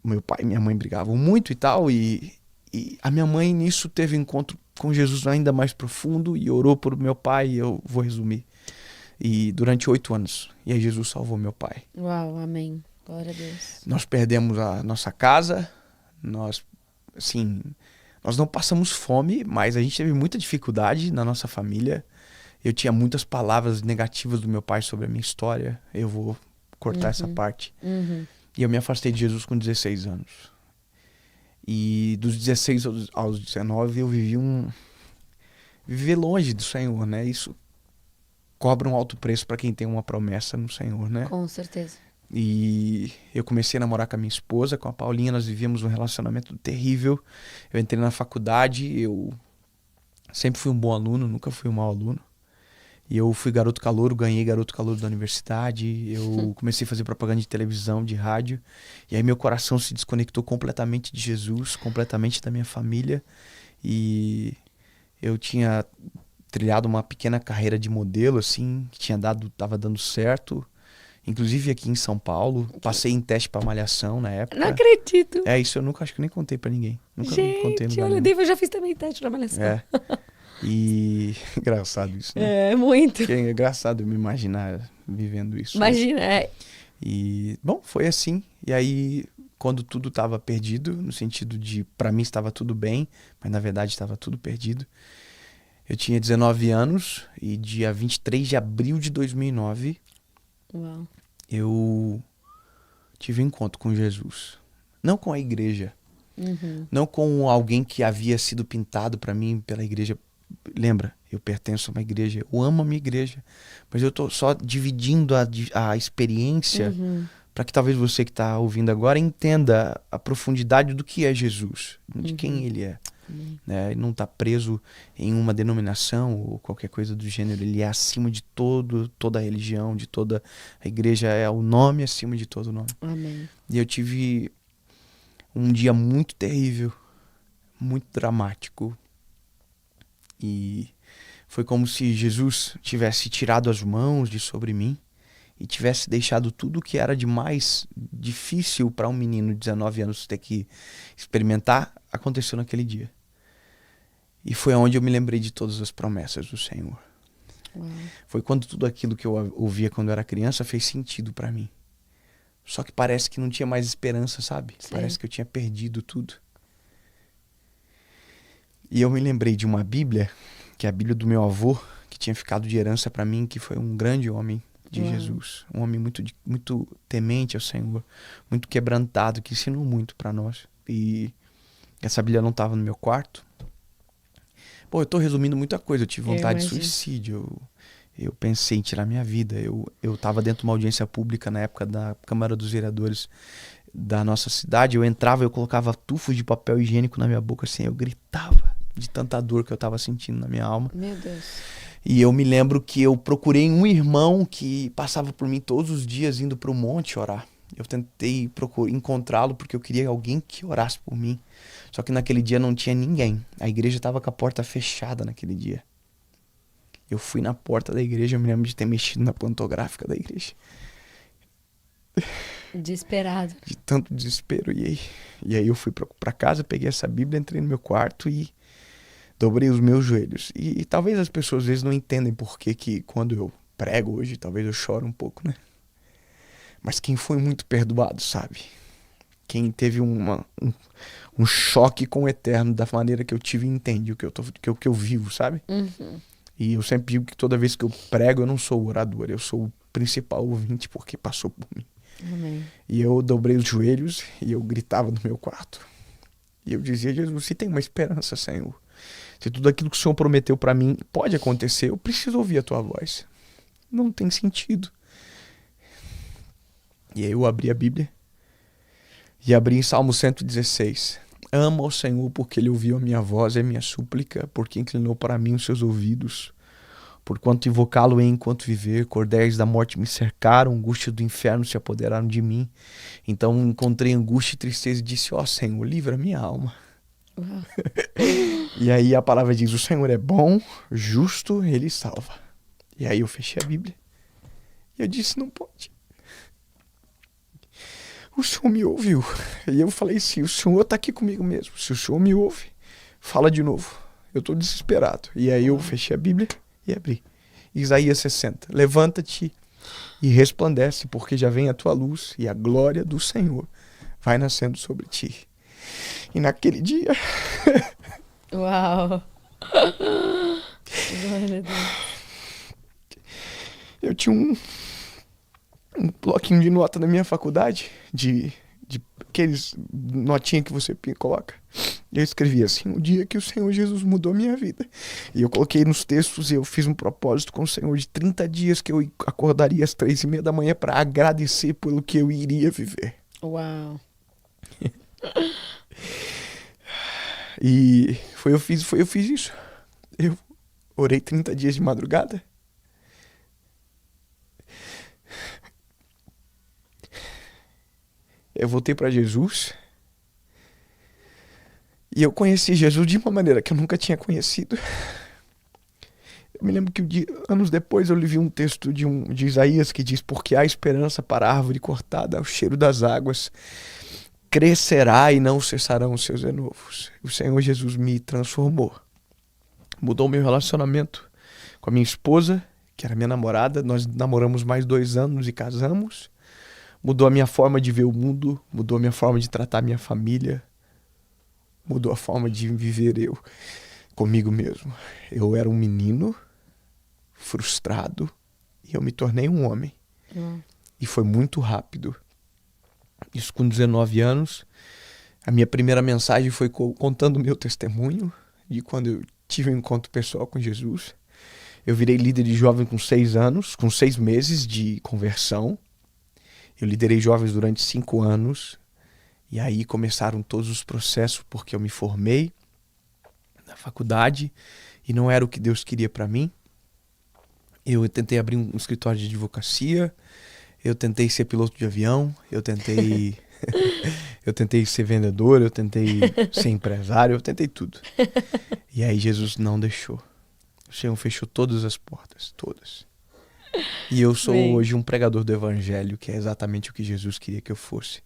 meu pai e minha mãe brigavam muito e tal, e a minha mãe nisso teve um encontro com Jesus ainda mais profundo e orou por meu pai, e eu vou resumir. E durante 8 anos. E aí Jesus salvou meu pai. Uau, amém. Glória a Deus. Nós perdemos a nossa casa, nós, assim, nós não passamos fome, mas a gente teve muita dificuldade na nossa família. Eu tinha muitas palavras negativas do meu pai sobre a minha história. Eu vou cortar essa parte. E eu me afastei de Jesus com 16 anos. E dos 16 aos 19 eu vivi longe do Senhor, né? Isso cobra um alto preço para quem tem uma promessa no Senhor, né? Com certeza. E eu comecei a namorar com a minha esposa, com a Paulinha, nós vivíamos um relacionamento terrível. Eu entrei na faculdade, eu sempre fui um bom aluno, nunca fui um mau aluno. E eu fui garoto calouro, ganhei garoto calouro da universidade. Eu comecei a fazer propaganda de televisão, de rádio. E aí meu coração se desconectou completamente de Jesus, completamente da minha família. E eu tinha trilhado uma pequena carreira de modelo, assim, que tava dando certo. Inclusive aqui em São Paulo. Passei em teste pra Malhação na época. Não acredito. É, isso eu nunca, acho que nem contei pra ninguém. Nunca contei no Gente, lugar olha, nenhum. Dave, eu já fiz também teste na Malhação. É. E engraçado isso, né? É, muito. Porque é engraçado eu me imaginar vivendo isso. Imagina, é. E, bom, foi assim. E aí, quando tudo estava perdido, no sentido de, pra mim estava tudo bem, mas na verdade estava tudo perdido. Eu tinha 19 anos e dia 23 de abril de 2009, Uau. eu tive um encontro com Jesus. Não com a igreja. Não com alguém que havia sido pintado pra mim pela igreja. Lembra, eu pertenço a uma igreja, eu amo a minha igreja, mas eu tô só dividindo a experiência para que talvez você que está ouvindo agora entenda a profundidade do que é Jesus, de quem ele é. Né? Ele não está preso em uma denominação ou qualquer coisa do gênero, ele é acima de toda a religião, de toda a igreja, é o nome acima de todo nome. Amém. E eu tive um dia muito terrível, muito dramático. E foi como se Jesus tivesse tirado as mãos de sobre mim e tivesse deixado tudo que era de mais difícil para um menino de 19 anos ter que experimentar, aconteceu naquele dia. E foi onde eu me lembrei de todas as promessas do Senhor. Uau. Foi quando tudo aquilo que eu ouvia quando eu era criança fez sentido para mim. Só que parece que não tinha mais esperança, sabe? Sim. Parece que eu tinha perdido tudo. E eu me lembrei de uma Bíblia, que é a Bíblia do meu avô, que tinha ficado de herança para mim, que foi um grande homem de Jesus. Um homem muito temente ao Senhor, muito quebrantado, que ensinou muito para nós. E essa Bíblia não estava no meu quarto. Pô, eu tô resumindo muita coisa. Eu tive vontade de suicídio. Eu pensei em tirar minha vida. Eu tava dentro de uma audiência pública na época da Câmara dos Vereadores da nossa cidade. Eu entrava, eu colocava tufos de papel higiênico na minha boca, assim, eu gritava de tanta dor que eu tava sentindo na minha alma. Meu Deus. E eu me lembro que eu procurei um irmão que passava por mim todos os dias indo pro monte orar. Eu tentei encontrá-lo porque eu queria alguém que orasse por mim. Só que naquele dia não tinha ninguém. A igreja estava com a porta fechada naquele dia. Eu fui na porta da igreja, eu me lembro de ter mexido na pantográfica da igreja. Desesperado. De tanto desespero. E aí eu fui pra casa, peguei essa Bíblia, entrei no meu quarto e dobrei os meus joelhos. E talvez as pessoas às vezes não entendem por que quando eu prego hoje, talvez eu chore um pouco, né? Mas quem foi muito perdoado, sabe? Quem teve um choque com o eterno da maneira que eu tive, entende o que eu vivo, sabe? E eu sempre digo que toda vez que eu prego, eu não sou o orador, eu sou o principal ouvinte porque passou por mim. Amém. E eu dobrei os joelhos e eu gritava no meu quarto. E eu dizia: Jesus, se tem uma esperança, Senhor. Se tudo aquilo que o Senhor prometeu pra mim pode acontecer, eu preciso ouvir a tua voz. Não tem sentido. E aí eu abri a Bíblia e abri em Salmo 116. Ama o Senhor porque ele ouviu a minha voz e a minha súplica, porque inclinou para mim os seus ouvidos. Porquanto invocá-lo-ei enquanto viver, cordéis da morte me cercaram, angústias do inferno se apoderaram de mim. Então encontrei angústia e tristeza e disse: ó Senhor, livra a minha alma. E aí a palavra diz: o Senhor é bom, justo, ele salva. E aí eu fechei a Bíblia e eu disse: não pode. o Senhor me ouviu. E eu falei assim, o Senhor está aqui comigo mesmo. Se o Senhor me ouve, fala de novo. Eu estou desesperado. E aí eu fechei a Bíblia e abri. Isaías 60. Levanta-te e resplandece, porque já vem a tua luz e a glória do Senhor vai nascendo sobre ti. E naquele dia, Uau. Glória a Deus. eu tinha um bloquinho de nota na minha faculdade, de aqueles notinha que você coloca. E eu escrevi assim, o dia que o Senhor Jesus mudou minha vida. E eu coloquei nos textos e eu fiz um propósito com o Senhor de 30 dias que eu acordaria às 3:30 da manhã para agradecer pelo que eu iria viver. Uau. E eu fiz isso. Eu orei 30 dias de madrugada. Eu voltei para Jesus. E eu conheci Jesus de uma maneira que eu nunca tinha conhecido. Eu me lembro que anos depois eu li um texto de Isaías que diz: porque há esperança para a árvore cortada ao cheiro das águas, crescerá e não cessarão os seus renovos. O Senhor Jesus me transformou. Mudou meu relacionamento com a minha esposa, que era minha namorada. Nós namoramos mais 2 anos e casamos. Mudou a minha forma de ver o mundo, mudou a minha forma de tratar a minha família, mudou a forma de viver eu comigo mesmo. Eu era um menino frustrado e eu me tornei um homem. E foi muito rápido. Isso com 19 anos. A minha primeira mensagem foi contando o meu testemunho de quando eu tive um encontro pessoal com Jesus. Eu virei líder de jovem com 6 anos, com 6 meses de conversão. Eu liderei jovens durante 5 anos. E aí começaram todos os processos, porque eu me formei na faculdade e não era o que Deus queria para mim. Eu tentei abrir um escritório de advocacia, eu tentei ser piloto de avião, eu tentei ser vendedor, eu tentei ser empresário, eu tentei tudo. E aí Jesus não deixou. O Senhor fechou todas as portas, todas. E eu sou hoje um pregador do evangelho, que é exatamente o que Jesus queria que eu fosse.